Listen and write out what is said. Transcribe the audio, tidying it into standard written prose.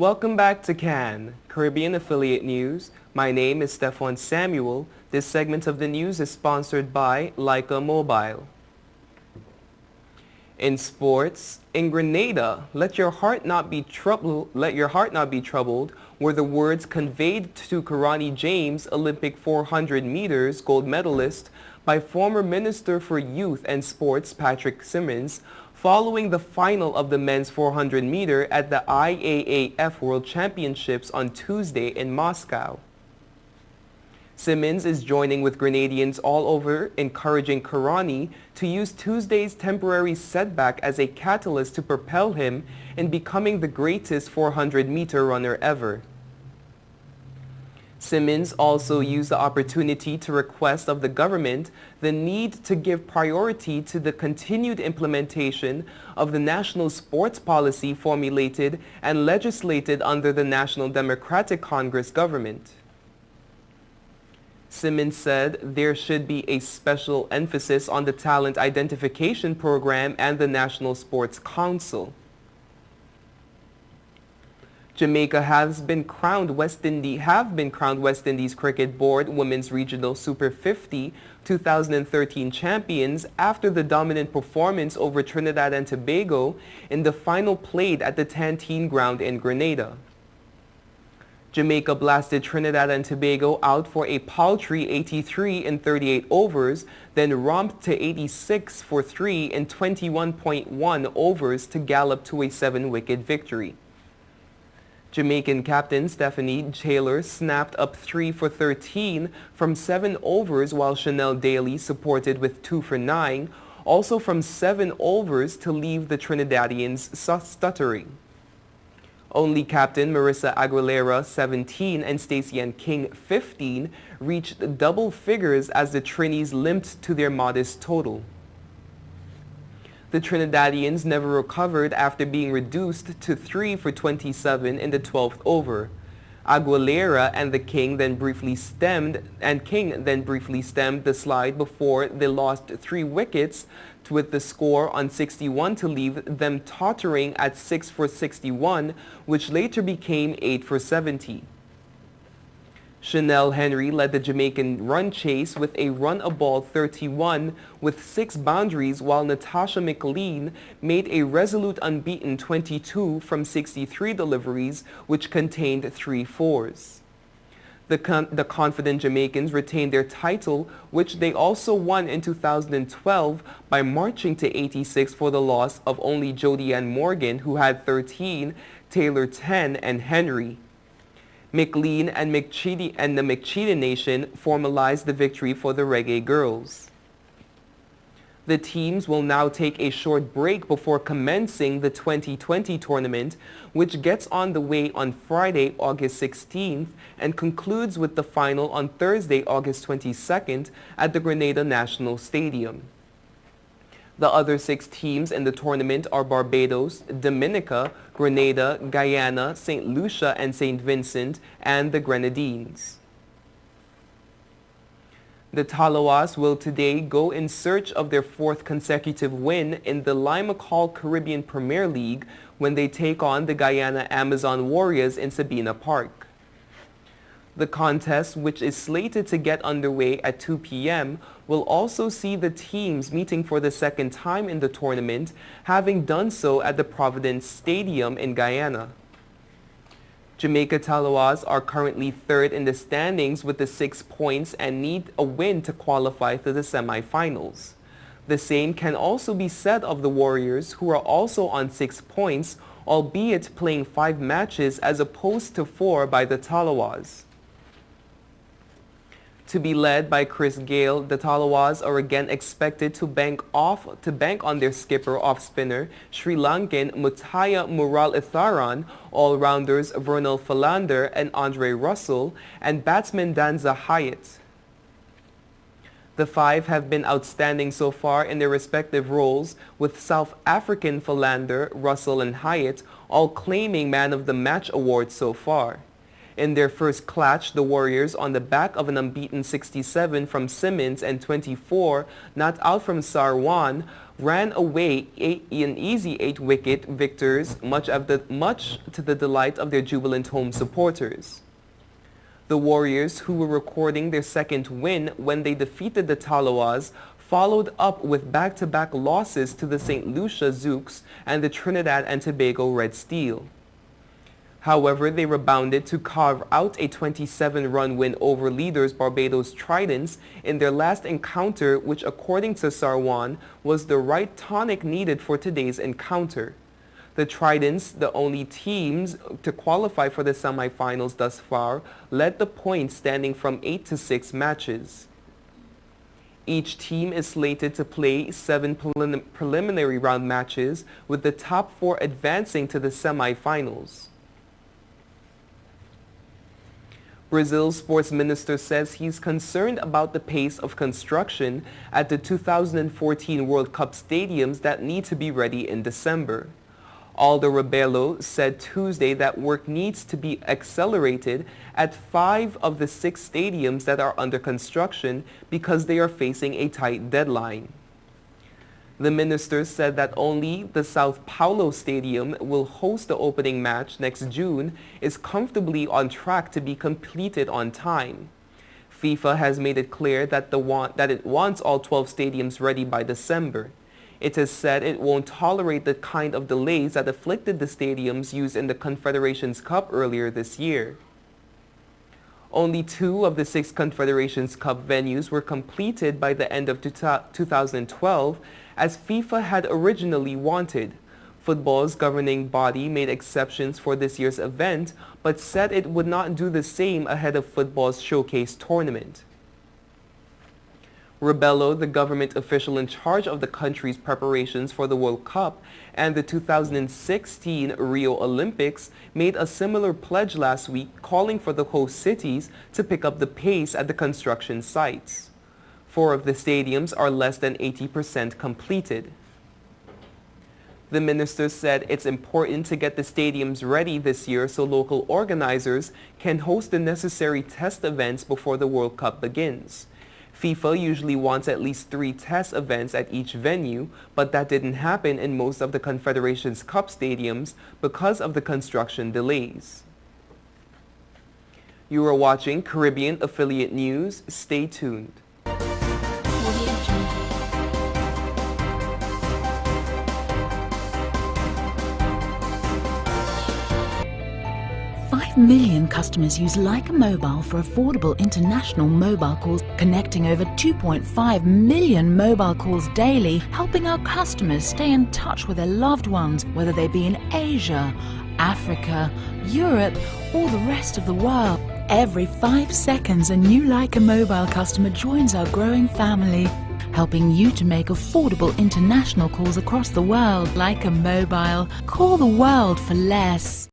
Welcome back to CAN, Caribbean Affiliate News. My name is Stefan Samuel. This segment of the news is sponsored by Leica Mobile. In sports, in Grenada, let your heart not be troubled, were the words conveyed to Karani James, Olympic 400 meters gold medalist, by former Minister for Youth and Sports Patrick Simmons, following the final of the men's 400 meter at the IAAF World Championships on Tuesday in Moscow. Simmons is joining with Grenadians all over, encouraging Karani to use Tuesday's temporary setback as a catalyst to propel him in becoming the greatest 400-meter runner ever. Simmons also used the opportunity to request of the government the need to give priority to the continued implementation of the national sports policy formulated and legislated under the National Democratic Congress government. Simmons said there should be a special emphasis on the talent identification program and the National Sports Council. Jamaica have been crowned West Indies Cricket Board Women's Regional Super 50 2013 champions after the dominant performance over Trinidad and Tobago in the final played at the Tantine Ground in Grenada. Jamaica blasted Trinidad and Tobago out for a paltry 83 in 38 overs, then romped to 86 for 3 in 21.1 overs to gallop to a 7-wicket victory. Jamaican captain Stephanie Taylor snapped up 3 for 13 from 7 overs, while Chanel Daly supported with 2 for 9, also from 7 overs to leave the Trinidadians stuttering. Only captain Marissa Aguilera, 17, and Stacey Ann King, 15, reached double figures as the Trinis limped to their modest total. The Trinidadians never recovered after being reduced to 3 for 27 in the 12th over. Aguilera and King then briefly stemmed the slide before they lost 3 wickets, with the score on 61 to leave them tottering at 6 for 61, which later became 8 for 70. Chanel Henry led the Jamaican run chase with a run-a-ball 31 with 6 boundaries, while Natasha McLean made a resolute unbeaten 22 from 63 deliveries, which contained 3 fours. The confident Jamaicans retained their title, which they also won in 2012 by marching to 86 for the loss of only Jodie Ann Morgan, who had 13, Taylor 10, and Henry. McLean and the McCheedy Nation formalized the victory for the Reggae Girls. The teams will now take a short break before commencing the 2020 tournament, which gets on the way on Friday, August 16th, and concludes with the final on Thursday, August 22nd, at the Grenada National Stadium. The other 6 teams in the tournament are Barbados, Dominica, Grenada, Guyana, St. Lucia and St. Vincent, and the Grenadines. The Talawas will today go in search of their 4th consecutive win in the Lima Call Caribbean Premier League when they take on the Guyana Amazon Warriors in Sabina Park. The contest, which is slated to get underway at 2 p.m., will also see the teams meeting for the 2nd time in the tournament, having done so at the Providence Stadium in Guyana. Jamaica Talawas are currently 3rd in the standings with the 6 points and need a win to qualify to the semifinals. The same can also be said of the Warriors, who are also on 6 points, albeit playing 5 matches as opposed to 4 by the Talawas. To be led by Chris Gayle, the Talawas are again expected to bank on their skipper off-spinner Sri Lankan Muttiah Muralitharan, all-rounders Vernal Philander and Andre Russell, and batsman Danza Hyatt. The 5 have been outstanding so far in their respective roles, with South African Philander, Russell and Hyatt all claiming Man of the Match awards so far. In their first clash, the Warriors, on the back of an unbeaten 67 from Simmons and 24 not out from Sarwan, ran away an easy 8-wicket victors, much to the delight of their jubilant home supporters. The Warriors, who were recording their second win when they defeated the Tallawahs, followed up with back-to-back losses to the St. Lucia Zouks and the Trinidad and Tobago Red Steel. However, they rebounded to carve out a 27-run win over leaders Barbados Tridents in their last encounter, which according to Sarwan was the right tonic needed for today's encounter. The Tridents, the only teams to qualify for the semifinals thus far, led the points standing from 8 to 6 matches. Each team is slated to play 7 preliminary round matches, with the top 4 advancing to the semifinals. Brazil's sports minister says he's concerned about the pace of construction at the 2014 World Cup stadiums that need to be ready in December. Aldo Rebelo said Tuesday that work needs to be accelerated at 5 of the 6 stadiums that are under construction because they are facing a tight deadline. The minister said that only the Sao Paulo Stadium will host the opening match next June is comfortably on track to be completed on time. FIFA has made it clear that it wants all 12 stadiums ready by December. It has said it won't tolerate the kind of delays that afflicted the stadiums used in the Confederations Cup earlier this year. Only 2 of the 6 Confederations Cup venues were completed by the end of 2012, as FIFA had originally wanted. Football's governing body made exceptions for this year's event, but said it would not do the same ahead of football's showcase tournament. Rebelo, the government official in charge of the country's preparations for the World Cup and the 2016 Rio Olympics, made a similar pledge last week, calling for the host cities to pick up the pace at the construction sites. 4 of the stadiums are less than 80% completed. The minister said it's important to get the stadiums ready this year so local organizers can host the necessary test events before the World Cup begins. FIFA usually wants at least 3 test events at each venue, but that didn't happen in most of the Confederations Cup stadiums because of the construction delays. You are watching Caribbean Affiliate News. Stay tuned. 5 million customers use Leica Mobile for affordable international mobile calls, connecting over 2.5 million mobile calls daily, helping our customers stay in touch with their loved ones, whether they be in Asia, Africa, Europe, or the rest of the world. Every 5 seconds, a new Leica Mobile customer joins our growing family, helping you to make affordable international calls across the world. Leica Mobile. Call the world for less.